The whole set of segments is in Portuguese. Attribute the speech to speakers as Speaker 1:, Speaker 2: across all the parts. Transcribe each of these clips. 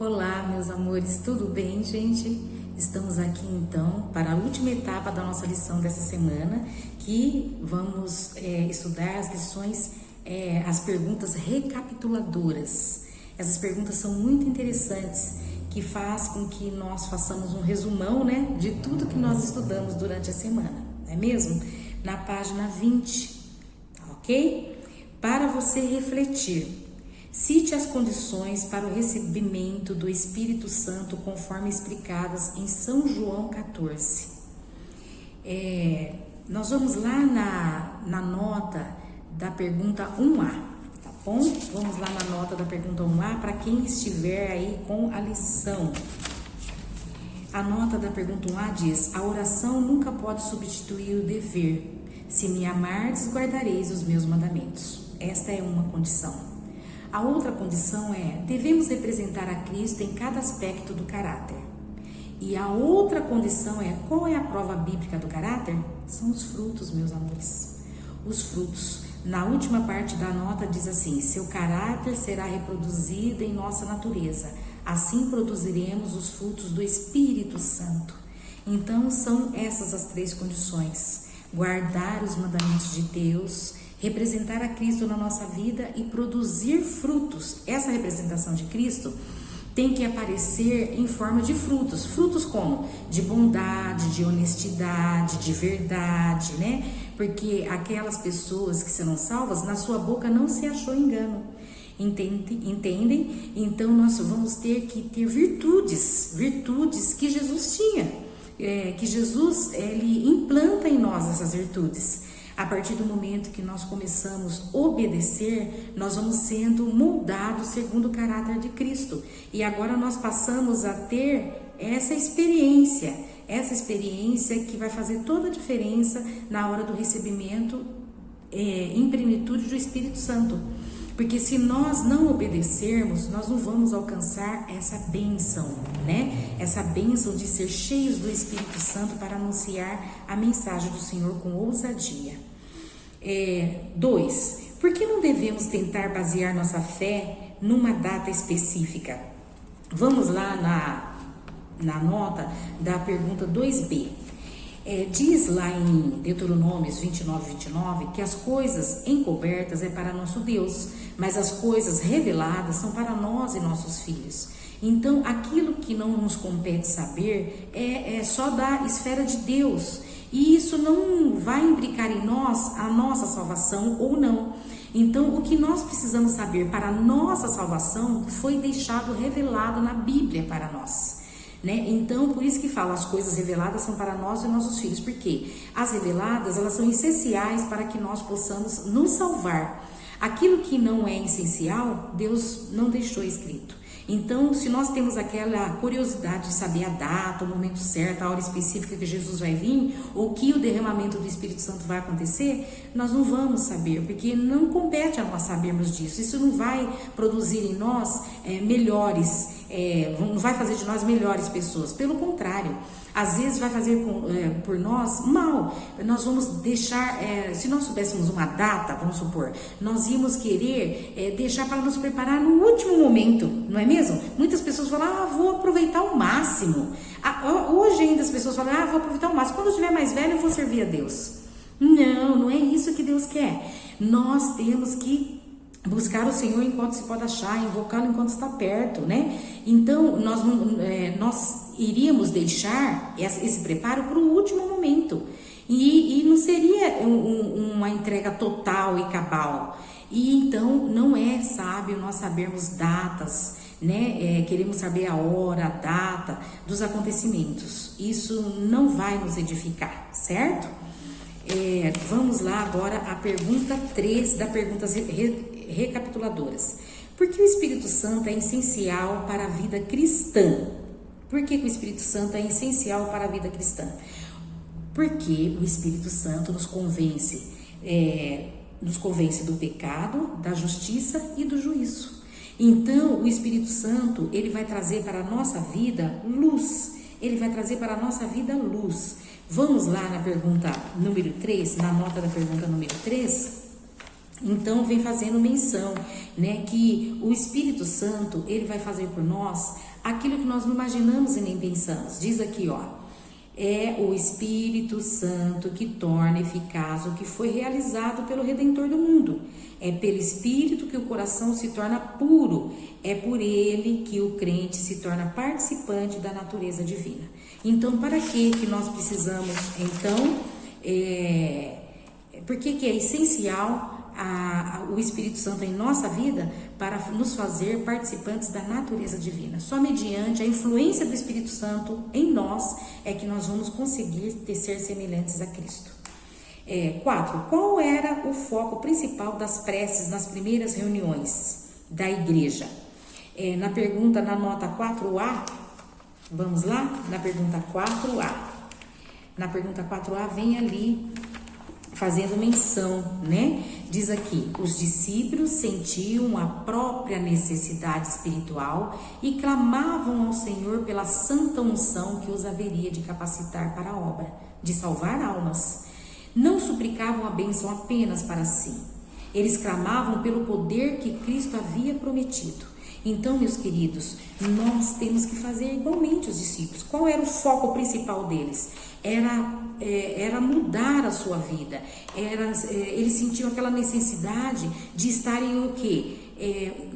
Speaker 1: Olá, meus amores, tudo bem, gente? Estamos aqui então para a última etapa da nossa lição dessa semana, que vamos estudar as lições, as perguntas recapituladoras. Essas perguntas são muito interessantes, que faz com que nós façamos um resumão, né, de tudo que nós estudamos durante a semana, não é mesmo? Na página 20, ok? Para você refletir. Cite as condições para o recebimento do Espírito Santo conforme explicadas em São João 14. Nós vamos lá na nota da pergunta 1A, tá bom? Vamos lá na nota da pergunta 1A para quem estiver aí com a lição. A nota da pergunta 1A diz: a oração nunca pode substituir o dever. Se me amardes, guardareis os meus mandamentos. Esta é uma condição. A outra condição é: devemos representar a Cristo em cada aspecto do caráter. E a outra condição é: qual é a prova bíblica do caráter? São os frutos, meus amores. Os frutos. Na última parte da nota diz assim: seu caráter será reproduzido em nossa natureza. Assim produziremos os frutos do Espírito Santo. Então são essas as três condições: guardar os mandamentos de Deus, representar a Cristo na nossa vida e produzir frutos. Essa representação de Cristo tem que aparecer em forma de frutos. Frutos como? De bondade, de honestidade, de verdade, né? Porque aquelas pessoas que serão salvas, na sua boca não se achou engano. Entendem? Então nós vamos ter que ter virtudes que Jesus tinha. Que Jesus, ele implanta em nós essas virtudes. A partir do momento que nós começamos a obedecer, nós vamos sendo moldados segundo o caráter de Cristo. E agora nós passamos a ter essa experiência que vai fazer toda a diferença na hora do recebimento em plenitude do Espírito Santo. Porque se nós não obedecermos, nós não vamos alcançar essa bênção, né? Essa bênção de ser cheios do Espírito Santo para anunciar a mensagem do Senhor com ousadia. 2. Por que não devemos tentar basear nossa fé numa data específica? Vamos lá na nota da pergunta 2B. Diz lá em Deuteronômios 29 que as coisas encobertas é para nosso Deus, mas as coisas reveladas são para nós e nossos filhos. Então, aquilo que não nos compete saber é só da esfera de Deus, e isso não vai implicar em nós a nossa salvação ou não. Então, o que nós precisamos saber para a nossa salvação foi deixado revelado na Bíblia para nós. Né? Então, por isso que fala, as coisas reveladas são para nós e nossos filhos, porque as reveladas, elas são essenciais para que nós possamos nos salvar. Aquilo que não é essencial, Deus não deixou escrito. Então, se nós temos aquela curiosidade de saber a data, o momento certo, a hora específica que Jesus vai vir, ou que o derramamento do Espírito Santo vai acontecer, nós não vamos saber, porque não compete a nós sabermos disso. Isso não vai produzir em nós melhores, não vai fazer de nós melhores pessoas. Pelo contrário, às vezes vai fazer por nós mal. Nós vamos deixar, se nós soubéssemos uma data, vamos supor, nós íamos querer deixar para nos preparar no último momento, não é mesmo? Muitas pessoas falam, vou aproveitar o máximo. Hoje ainda as pessoas falam, vou aproveitar o máximo. Quando eu estiver mais velho, eu vou servir a Deus. Não é isso que Deus quer. Nós temos que buscar o Senhor enquanto se pode achar, invocá-lo enquanto está perto, né? Então, nós iríamos deixar esse preparo para o último momento. E não seria uma entrega total e cabal. E então, não é sábio nós sabermos datas, né? Queremos saber a hora, a data dos acontecimentos. Isso não vai nos edificar, certo? Vamos lá agora à pergunta 3 da perguntas recapituladoras. Por que o Espírito Santo é essencial para a vida cristã? Por que o Espírito Santo é essencial para a vida cristã? Porque o Espírito Santo nos convence do pecado, da justiça e do juízo. Então, o Espírito Santo, ele vai trazer para a nossa vida luz. Ele vai trazer para a nossa vida luz. Vamos lá na pergunta número 3, na nota da pergunta número 3. Então, vem fazendo menção, né, que o Espírito Santo, ele vai fazer por nós aquilo que nós não imaginamos e nem pensamos. Diz aqui, ó, é o Espírito Santo que torna eficaz o que foi realizado pelo Redentor do mundo. É pelo Espírito que o coração se torna puro. É por ele que o crente se torna participante da natureza divina. Então, para que nós precisamos, então, por que é essencial o Espírito Santo em nossa vida? Para nos fazer participantes da natureza divina. Só mediante a influência do Espírito Santo em nós é que nós vamos conseguir ser semelhantes a Cristo. 4. Qual era o foco principal das preces nas primeiras reuniões da igreja? Na pergunta, na nota 4A, vamos lá? Na pergunta 4A. Na pergunta 4A vem ali fazendo menção, né? Diz aqui, os discípulos sentiam a própria necessidade espiritual e clamavam ao Senhor pela santa unção que os haveria de capacitar para a obra, de salvar almas. Não suplicavam a bênção apenas para si. Eles clamavam pelo poder que Cristo havia prometido. Então, meus queridos, nós temos que fazer igualmente os discípulos. Qual era o foco principal deles? Era mudar a sua vida. Eles sentiam aquela necessidade de estarem o quê?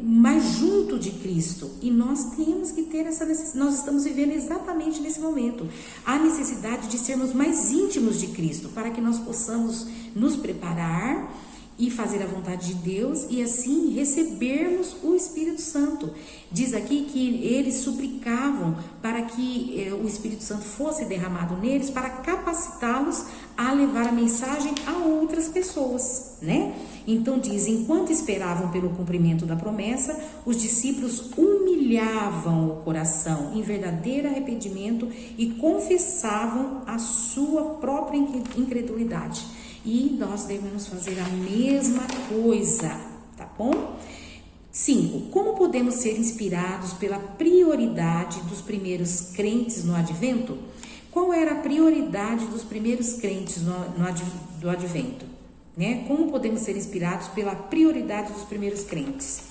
Speaker 1: Mais junto de Cristo. E nós temos que ter essa necessidade. Nós estamos vivendo exatamente nesse momento a necessidade de sermos mais íntimos de Cristo, para que nós possamos nos preparar e fazer a vontade de Deus e assim recebermos o Espírito Santo. Diz aqui que eles suplicavam para que o Espírito Santo fosse derramado neles para capacitá-los a levar a mensagem a outras pessoas, né? Então diz, enquanto esperavam pelo cumprimento da promessa, os discípulos humilhavam o coração em verdadeiro arrependimento e confessavam a sua própria incredulidade. E nós devemos fazer a mesma coisa, tá bom? 5. Como podemos ser inspirados pela prioridade dos primeiros crentes no advento? Qual era a prioridade dos primeiros crentes do advento? Né? Como podemos ser inspirados pela prioridade dos primeiros crentes?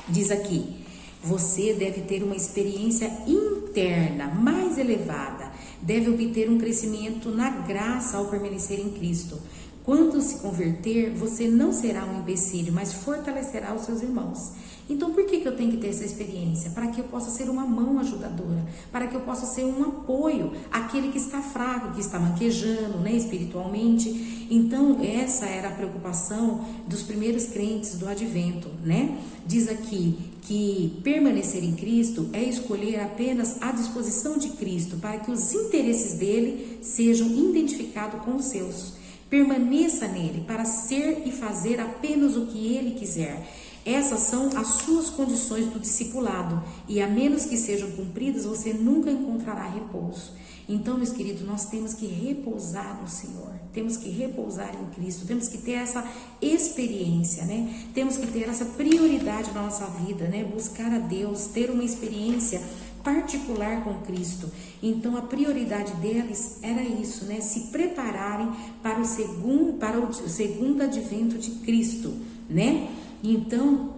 Speaker 1: Diz aqui, você deve ter uma experiência interna mais elevada, deve obter um crescimento na graça ao permanecer em Cristo. Quando se converter, você não será um empecilho, mas fortalecerá os seus irmãos. Então, por que eu tenho que ter essa experiência? Para que eu possa ser uma mão ajudadora, para que eu possa ser um apoio àquele que está fraco, que está manquejando, né, espiritualmente. Então, essa era a preocupação dos primeiros crentes do advento, né? Diz aqui que permanecer em Cristo é escolher apenas a disposição de Cristo para que os interesses dele sejam identificados com os seus. Permaneça nele para ser e fazer apenas o que ele quiser. Essas são as suas condições do discipulado e a menos que sejam cumpridas, você nunca encontrará repouso. Então, meus queridos, nós temos que repousar no Senhor, temos que repousar em Cristo, temos que ter essa experiência, né? Temos que ter essa prioridade na nossa vida, né? Buscar a Deus, ter uma experiência particular com Cristo. Então, a prioridade deles era isso, né? Se prepararem para o segundo advento de Cristo, né? Então,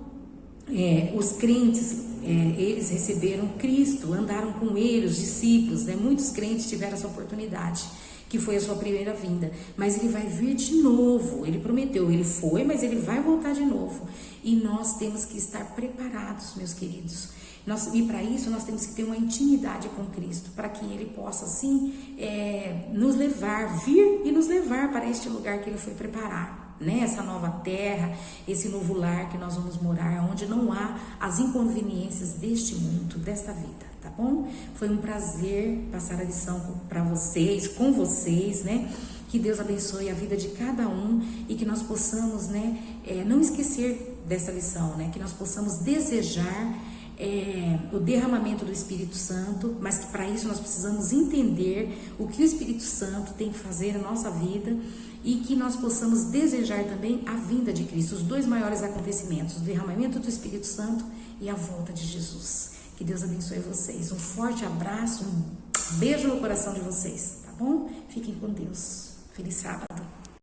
Speaker 1: os crentes, eles receberam Cristo, andaram com ele, os discípulos, né? Muitos crentes tiveram essa oportunidade, que foi a sua primeira vinda, mas ele vai vir de novo, ele prometeu, ele foi, mas ele vai voltar de novo, e nós temos que estar preparados, meus queridos, e para isso nós temos que ter uma intimidade com Cristo, para que ele possa assim, nos levar, vir e nos levar para este lugar que ele foi preparar, né? Essa nova terra, esse novo lar que nós vamos morar, onde não há as inconveniências deste mundo, desta vida, tá bom? Foi um prazer passar a lição para vocês, com vocês, né? Que Deus abençoe a vida de cada um e que nós possamos, né, não esquecer dessa lição, né? Que nós possamos desejar o derramamento do Espírito Santo, mas que para isso nós precisamos entender o que o Espírito Santo tem que fazer na nossa vida e que nós possamos desejar também a vinda de Cristo, os dois maiores acontecimentos, o derramamento do Espírito Santo e a volta de Jesus. Que Deus abençoe vocês. Um forte abraço, um beijo no coração de vocês, tá bom? Fiquem com Deus. Feliz sábado.